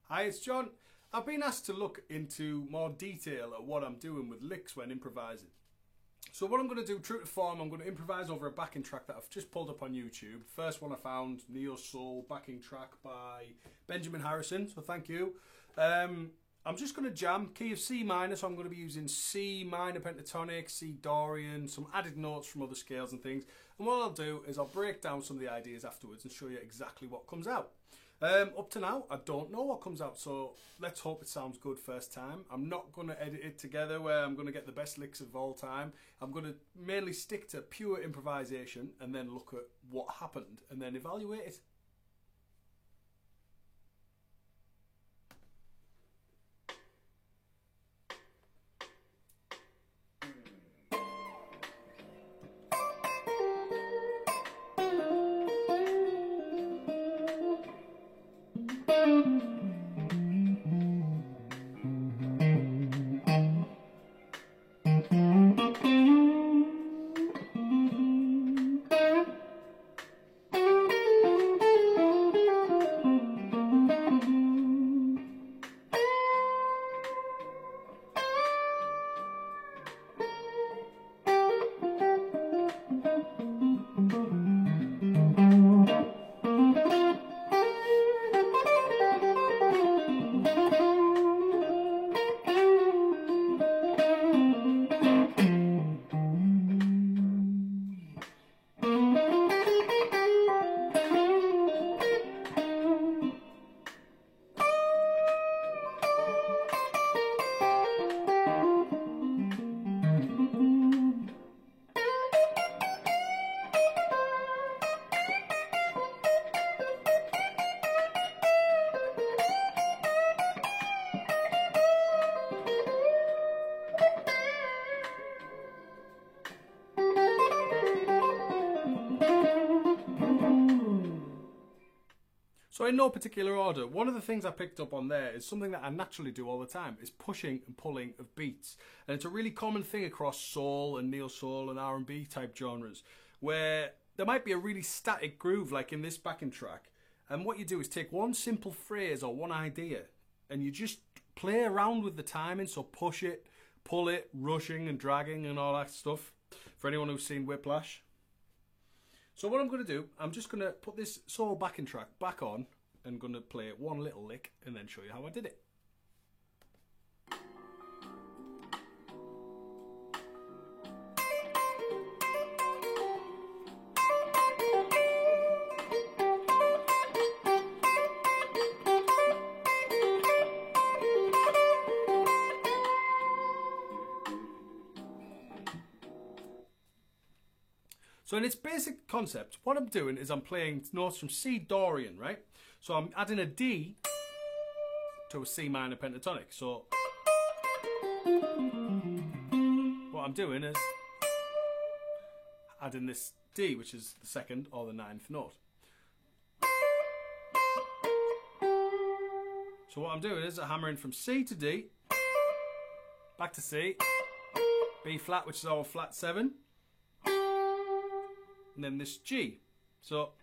Hi, it's John. I've been asked to look into more detail at what I'm doing with licks when improvising. So what I'm going to do, true to form, I'm going to improvise over a backing track that I've just pulled up on YouTube. First one I found, Neo Soul backing track by Benjamin Harrison, so thank you. I'm just going to jam, key of C minor, so I'm going to be using C minor pentatonic, C Dorian, some added notes from other scales and things. And what I'll do is I'll break down some of the ideas afterwards and show you exactly what comes out. Up to now, I don't know what comes out, so let's hope it sounds good first time. I'm not going to edit it together where I'm going to get the best licks of all time. I'm going to mainly stick to pure improvisation and then look at what happened and then evaluate it. So in no particular order, one of the things I picked up on there is something that I naturally do all the time, is pushing and pulling of beats. And it's a really common thing across soul and neo soul and R&B type genres, where there might be a really static groove like in this backing track. And what you do is take one simple phrase or one idea and you just play around with the timing, so push it, pull it, rushing and dragging and all that stuff, for anyone who's seen Whiplash. So what I'm going to do, I'm just going to put this soul backing track back on and going to play one little lick and then show you how I did it. So in its basic concept, what I'm doing is I'm playing notes from C Dorian, right? So I'm adding a D to a C minor pentatonic. So what I'm doing is adding this D, which is the second or the ninth note. So what I'm doing is I'm hammering from C to D, back to C, B flat, which is our flat 7, and then this G. So,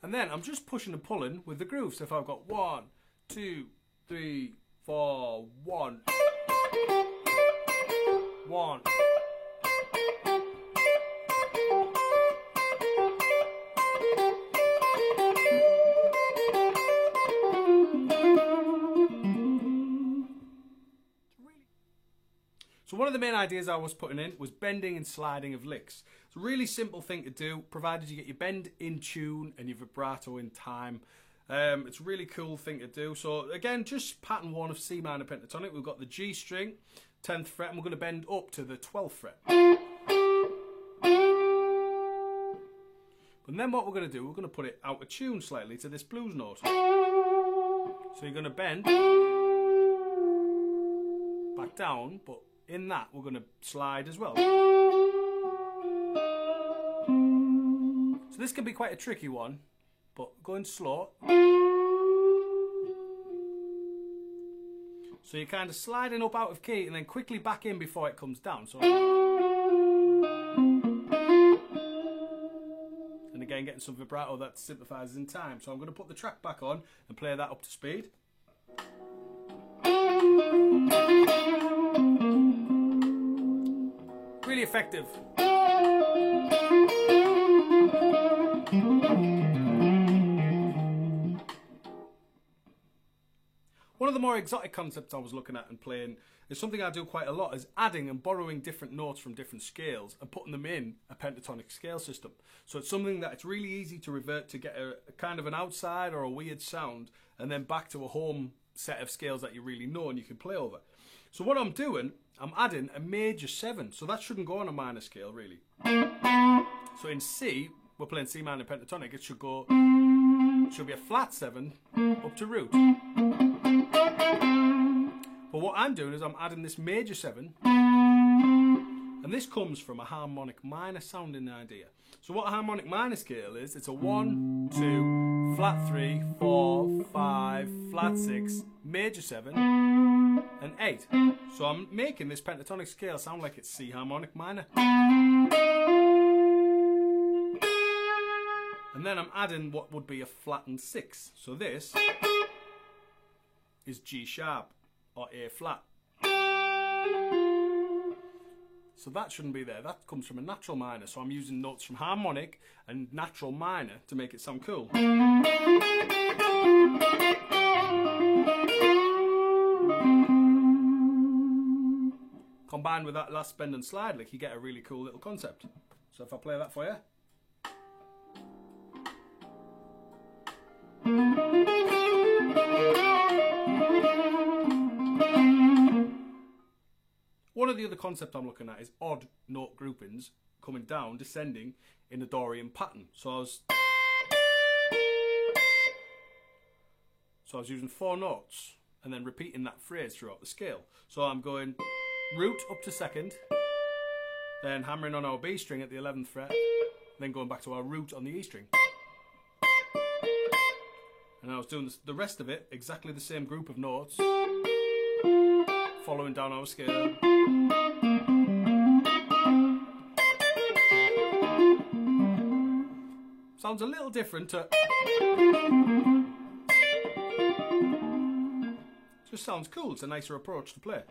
and then I'm just pushing and pulling with the groove. So if I've got 1, 2, 3, 4, 1, 1. So one of the main ideas I was putting in was bending and sliding of licks. It's a really simple thing to do, provided you get your bend in tune and your vibrato in time. It's a really cool thing to do. So again, just pattern 1 of C minor pentatonic. We've got the G string, 10th fret, and we're going to bend up to the 12th fret. And then what we're going to do, we're going to put it out of tune slightly to this blues note. So you're going to bend back down, but in that we're going to slide as well. So this can be quite a tricky one, but going slow. So you're kind of sliding up out of key and then quickly back in before it comes down. So And again, getting some vibrato that simplifies in time. So I'm going to put the track back on and play that up to speed. Really effective. One of the more exotic concepts I was looking at and playing is something I do quite a lot, is adding and borrowing different notes from different scales and putting them in a pentatonic scale system. So it's something that it's really easy to revert to get a kind of an outside or a weird sound, and then back to a home set of scales that you really know and you can play over. So what I'm doing, I'm adding a major 7, so that shouldn't go on a minor scale really. So in C, we're playing C minor pentatonic, it should be a flat 7 up to root. But what I'm doing is I'm adding this major 7, and this comes from a harmonic minor sounding idea. So what a harmonic minor scale is, it's a 1, 2, flat 3, 4, 5, flat 6, major 7, and 8. So I'm making this pentatonic scale sound like it's C harmonic minor. And then I'm adding what would be a flattened 6. So this is G sharp or A flat. So that shouldn't be there. That comes from a natural minor. So I'm using notes from harmonic and natural minor to make it sound cool. Combined with that last bend and slide lick, you get a really cool little concept. So if I play that for you. One of the other concepts I'm looking at is odd note groupings coming down, descending in a Dorian pattern. So I was using 4 notes and then repeating that phrase throughout the scale. So I'm going root up to 2nd, then hammering on our B string at the 11th fret, then going back to our root on the E string. And I was doing the rest of it, exactly the same group of notes, following down our scale. Sounds a little different to... Just sounds cool, it's a nicer approach to play.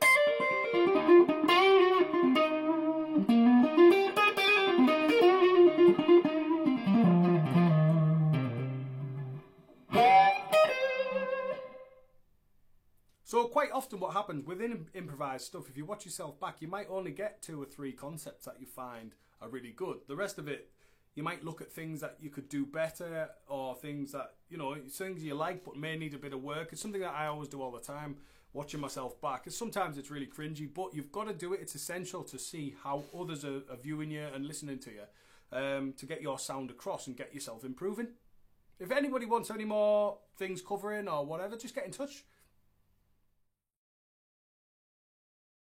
So quite often what happens within improvised stuff, if you watch yourself back, you might only get 2 or 3 concepts that you find are really good. The rest of it, you might look at things that you could do better, or things that, you know, things you like but may need a bit of work. It's something that I always do all the time, watching myself back. Because sometimes it's really cringy, but you've got to do it. It's essential to see how others are viewing you and listening to you, to get your sound across and get yourself improving. If anybody wants any more things covering or whatever, just get in touch.